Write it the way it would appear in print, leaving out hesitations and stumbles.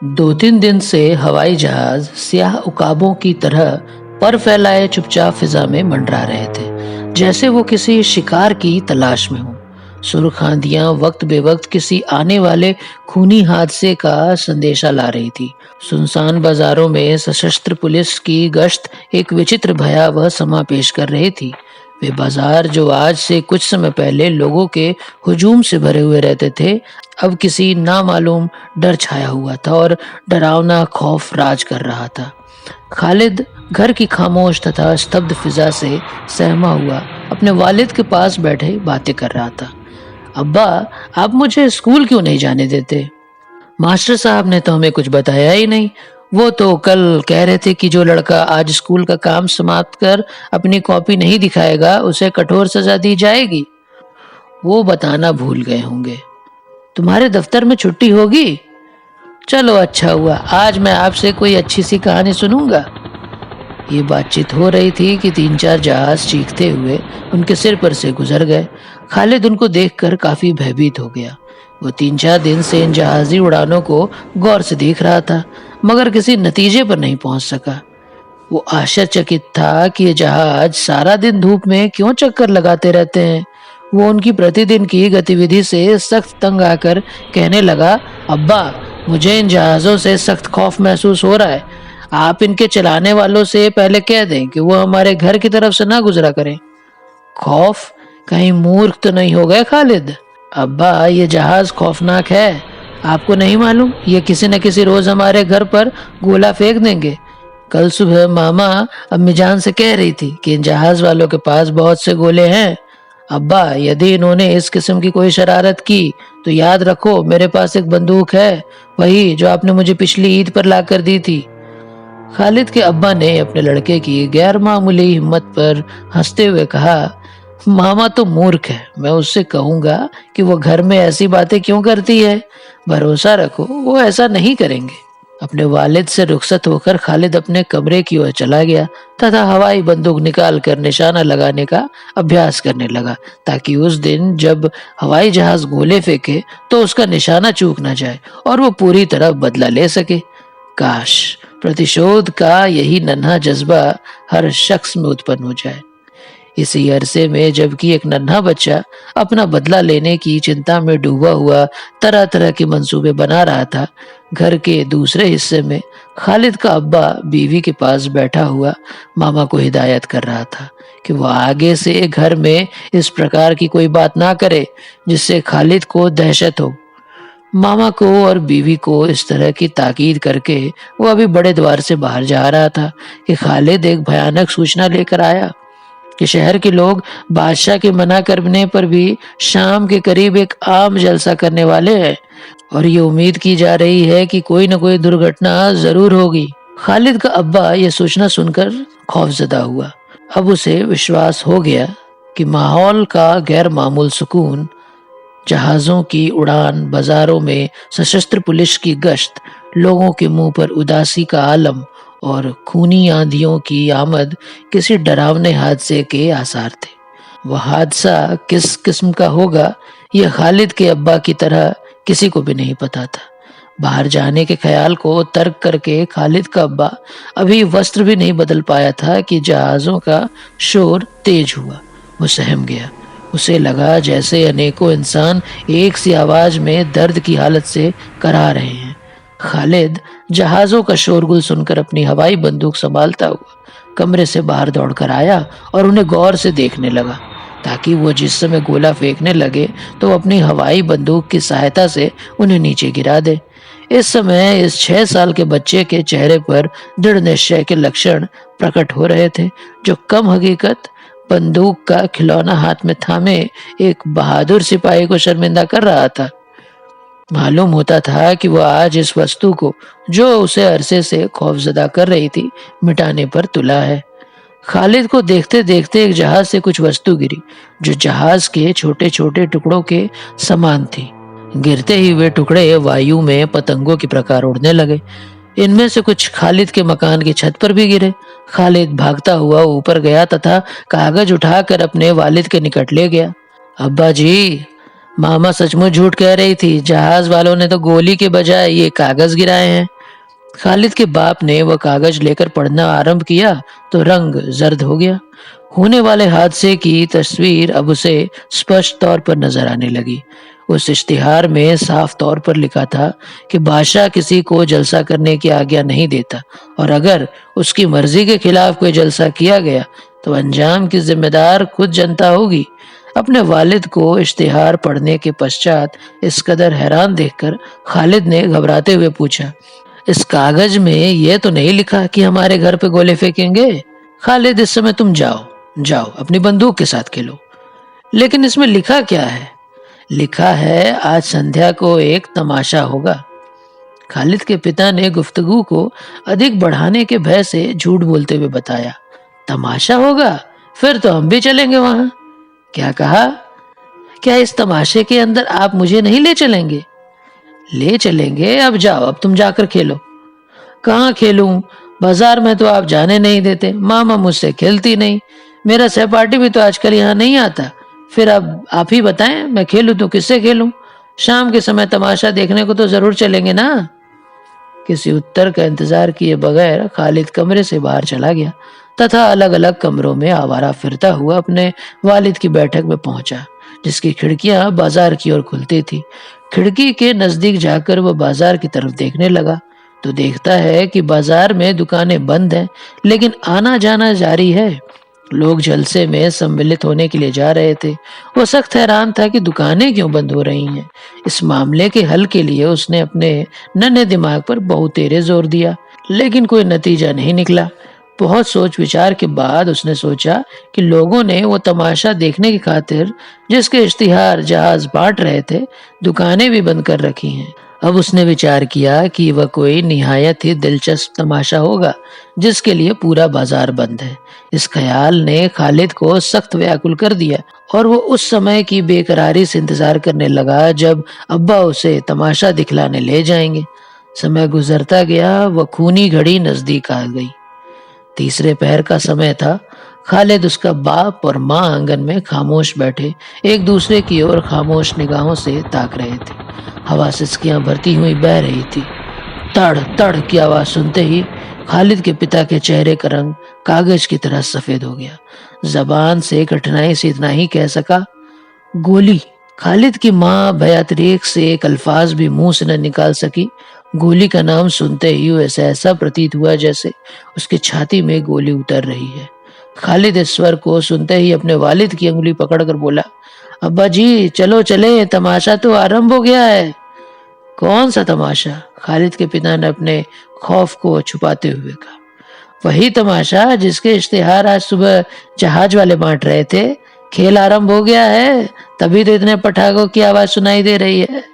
2-3 दिन से हवाई जहाज स्याह उकाबों की तरह पर फैलाए चुपचाप फिजा में मंडरा रहे थे, जैसे वो किसी शिकार की तलाश में हों। सुर्ख आंधियां वक्त बेवक्त किसी आने वाले खूनी हादसे का संदेशा ला रही थी। सुनसान बाजारों में सशस्त्र पुलिस की गश्त एक विचित्र भयावह समा पेश कर रही थी। वे बाजार जो आज से कुछ समय पहले लोगों के हुजूम से भरे हुए रहते थे, अब किसी नामालूम डर छाया हुआ था और डरावना खौफ राज कर रहा था। खालिद घर की खामोश तथा स्तब्ध फिजा से सहमा हुआ अपने वालिद के पास बैठे बातें कर रहा था। अब्बा, आप मुझे स्कूल क्यों नहीं जाने देते? मास्टर साहब ने तो हमें कुछ बताया ही नहीं। वो तो कल कह रहे थे कि जो लड़का आज स्कूल का काम समाप्त कर अपनी कॉपी नहीं दिखाएगा, उसे कठोर सजा दी जाएगी। वो बताना भूल गए होंगे। तुम्हारे दफ्तर में छुट्टी होगी? चलो अच्छा हुआ, आज मैं आपसे कोई अच्छी सी कहानी सुनूंगा। ये बातचीत हो रही थी कि 3-4 जहाज चीखते हुए उनके सिर पर से गुजर गए। खालिद उनको देखकर काफी भयभीत हो गया। वो 3-4 दिन से इन जहाजी उड़ानों को गौर से देख रहा था, मगर किसी नतीजे पर नहीं पहुंच सका। वो आश्चर्यचकित था कि ये जहाज सारा दिन धूप में क्यों चक्कर लगाते रहते हैं। वो उनकी प्रतिदिन की गतिविधि से सख्त तंग आकर कहने लगा, अब्बा, मुझे इन जहाजों से सख्त खौफ महसूस हो रहा है। आप इनके चलाने वालों से पहले कह दें कि वो हमारे घर की तरफ से ना गुजरा करें। खौफ? कहीं मूर्ख तो नहीं हो गए खालिद? अब्बा, ये जहाज खौफनाक है। आपको नहीं मालूम ये किसी न किसी रोज हमारे घर पर गोला फेंक देंगे। कल सुबह मामा अम्मीजान से कह रही थी कि इन जहाज वालों के पास बहुत से गोले हैं। अब्बा, यदि इन्होंने इस किस्म की कोई शरारत की तो याद रखो, मेरे पास एक बंदूक है, वही जो आपने मुझे पिछली ईद पर लाकर दी थी। खालिद के अब्बा ने अपने लड़के की गैर मामूली हिम्मत पर हंसते हुए कहा, मामा तो मूर्ख है। मैं उससे कहूंगा कि वो घर में ऐसी बातें क्यों करती है। भरोसा रखो, वो ऐसा नहीं करेंगे। अपने वालिद से रुखसत होकर खालिद अपने कमरे की ओर चला गया तथा हवाई बंदूक निकाल कर निशाना लगाने का अभ्यास करने लगा, ताकि उस दिन जब हवाई जहाज गोले फेंके तो उसका निशाना चूक न जाए और वो पूरी तरह बदला ले सके। काश प्रतिशोध का यही नन्हा जज्बा हर शख्स में उत्पन्न हो जाए। इसी अरसे में जबकि एक नन्हा बच्चा अपना बदला लेने की चिंता में डूबा हुआ तरह तरह के मंसूबे बना रहा था, घर के दूसरे हिस्से में खालिद का अब्बा बीवी के पास बैठा हुआ मामा को हिदायत कर रहा था कि वो आगे से घर में इस प्रकार की कोई बात ना करे जिससे खालिद को दहशत हो। मामा को और बीवी को इस तरह की ताकीद करके वो अभी बड़े द्वार से बाहर जा रहा था कि खालिद एक भयानक सूचना लेकर आया कि शहर के लोग बादशाह के मना करने पर भी शाम के करीब एक आम जलसा करने वाले हैं और ये उम्मीद की जा रही है कि कोई न कोई दुर्घटना जरूर होगी। खालिद का अब्बा ये सूचना सुनकर खौफजदा हुआ। अब उसे विश्वास हो गया कि माहौल का गैर मामूल सुकून, जहाजों की उड़ान, बाजारों में सशस्त्र पुलिस की गश्त, लोगों के मुंह पर उदासी का आलम और खूनी आंधियों की आमद किसी डरावने हादसे के आसार थे। वह हादसा किस किस्म का होगा, यह खालिद के अब्बा की तरह किसी को भी नहीं पता था। बाहर जाने के ख्याल को तर्क करके खालिद का अब्बा अभी वस्त्र भी नहीं बदल पाया था कि जहाजों का शोर तेज हुआ। वो सहम गया। उसे लगा जैसे अनेकों इंसान एक सी आवाज में दर्द की हालत से करा रहे हैं। खालिद जहाजों का शोरगुल सुनकर अपनी हवाई बंदूक संभालता हुआ कमरे से बाहर दौड़कर आया और उन्हें गौर से देखने लगा, ताकि वो जिस समय गोला फेंकने लगे तो अपनी हवाई बंदूक की सहायता से उन्हें नीचे गिरा दे। इस समय इस 6 साल के बच्चे के चेहरे पर दृढ़ निश्चय के लक्षण प्रकट हो रहे थे, जो कम हकीकत बंदूक का खिलौना हाथ में थामे एक बहादुर सिपाही को शर्मिंदा कर रहा था। मालूम होता था कि वह आज इस वस्तु को, जो उसे अरसे से खौफजदा कर रही थी, मिटाने पर तुला है। खालिद को देखते देखते एक जहाज से कुछ वस्तु गिरी, जो जहाज के छोटे छोटे टुकड़ों के समान थी। गिरते ही वे टुकड़े वायु में पतंगों के प्रकार उड़ने लगे। इनमें से कुछ खालिद के मकान की छत पर भी गिरे। खालिद भागता हुआ ऊपर गया तथा कागज उठाकर अपने वालिद के निकट ले गया। अब्बा जी, मामा सचमुच झूठ कह रही थी। जहाज वालों ने तो गोली के बजाय ये कागज गिराए हैं। खालिद के बाप ने वह कागज लेकर पढ़ना आरंभ किया तो रंग जर्द हो गया। होने वाले हादसे की तस्वीर अब उसे स्पष्ट तौर पर नजर आने लगी। उस इश्तिहार में साफ तौर पर लिखा था कि बादशाह किसी को जलसा करने की आज्ञा नहीं देता और अगर उसकी मर्जी के खिलाफ कोई जलसा किया गया तो अंजाम की जिम्मेदार खुद जनता होगी। अपने वालिद को इश्तिहार पढ़ने के पश्चात इस कदर हैरान देखकर खालिद ने घबराते हुए पूछा, इस कागज में यह तो नहीं लिखा कि हमारे घर पे गोले फेंकेंगे? खालिद, इस समय तुम जाओ जाओ अपनी बंदूक के साथ खेलो। लेकिन इसमें लिखा क्या है? लिखा है आज संध्या को एक तमाशा होगा। खालिद के पिता ने गुफ्तगू को अधिक बढ़ाने के भय से झूठ बोलते हुए बताया, तमाशा होगा? फिर तो हम भी चलेंगे वहां। क्या कहा? क्या इस तमाशे के अंदर आप मुझे नहीं ले चलेंगे? ले चलेंगे, अब जाओ, अब तुम जाकर खेलो। कहाँ खेलूं? बाजार में तो आप जाने नहीं देते, मामा मुझसे खेलती नहीं, मेरा सहपाठी भी तो आजकल यहाँ नहीं आता। फिर अब आप ही बताएं, मैं खेलूं तो किससे खेलूं? शाम के समय तमाशा देखने को तो जरूर चलेंगे ना। किसी उत्तर का इंतजार किए बगैर खालिद कमरे से बाहर चला गया तथा अलग अलग कमरों में आवारा फिरता हुआ अपने वालिद की बैठक में पहुंचा, जिसकी खिड़कियां बाजार की ओर खुलती थी। खिड़की के नजदीक जाकर वह बाजार की तरफ देखने लगा तो देखता है कि बाजार में दुकानें बंद हैं, लेकिन आना जाना जारी है। लोग जलसे में सम्मिलित होने के लिए जा रहे थे। वो सख्त हैरान था कि दुकानें क्यों बंद हो रही हैं। इस मामले के हल के लिए उसने अपने नन्हे दिमाग पर बहुतेरे जोर दिया, लेकिन कोई नतीजा नहीं निकला। बहुत सोच विचार के बाद उसने सोचा कि लोगों ने वो तमाशा देखने की खातिर जिसके इश्तिहार जहाज बांट रहे थे, दुकानें भी बंद कर रखी हैं। अब उसने विचार किया कि वह कोई निहायत ही दिलचस्प तमाशा होगा जिसके लिए पूरा बाजार बंद है। इस ख्याल ने खालिद को सख्त व्याकुल कर दिया और वो उस समय की बेकरारी से इंतजार करने लगा जब अब्बा उसे तमाशा दिखलाने ले जाएंगे। समय गुजरता गया, वह खूनी घड़ी नजदीक आ गई। तीसरे पहर का समय था। खालिद, उसका बाप और माँ आंगन में खामोश बैठे एक दूसरे की ओर खामोश निगाहों से ताक रहे थे। हवा सिसकियां भरती हुई बह रही थी। तड़ तड़ की आवाज सुनते ही खालिद के पिता के चेहरे का रंग कागज की तरह सफेद हो गया। जबान से कठिनाई से इतना ही कह सका, गोली। खालिद की माँ भयातरीक से एक अल्फाज भी मुंह से न निकाल सकी। गोली का नाम सुनते ही उसे ऐसा प्रतीत हुआ जैसे उसकी छाती में गोली उतर रही है। खालिद इस स्वर को सुनते ही अपने वालिद की अंगुली पकड़कर बोला, अब्बा जी चलो चले, तमाशा तो आरंभ हो गया है। कौन सा तमाशा? खालिद के पिता ने अपने खौफ को छुपाते हुए कहा, वही तमाशा जिसके इश्तिहार आज सुबह जहाज वाले बांट रहे थे। खेल आरंभ हो गया है, तभी तो इतने पटाखों की आवाज सुनाई दे रही है।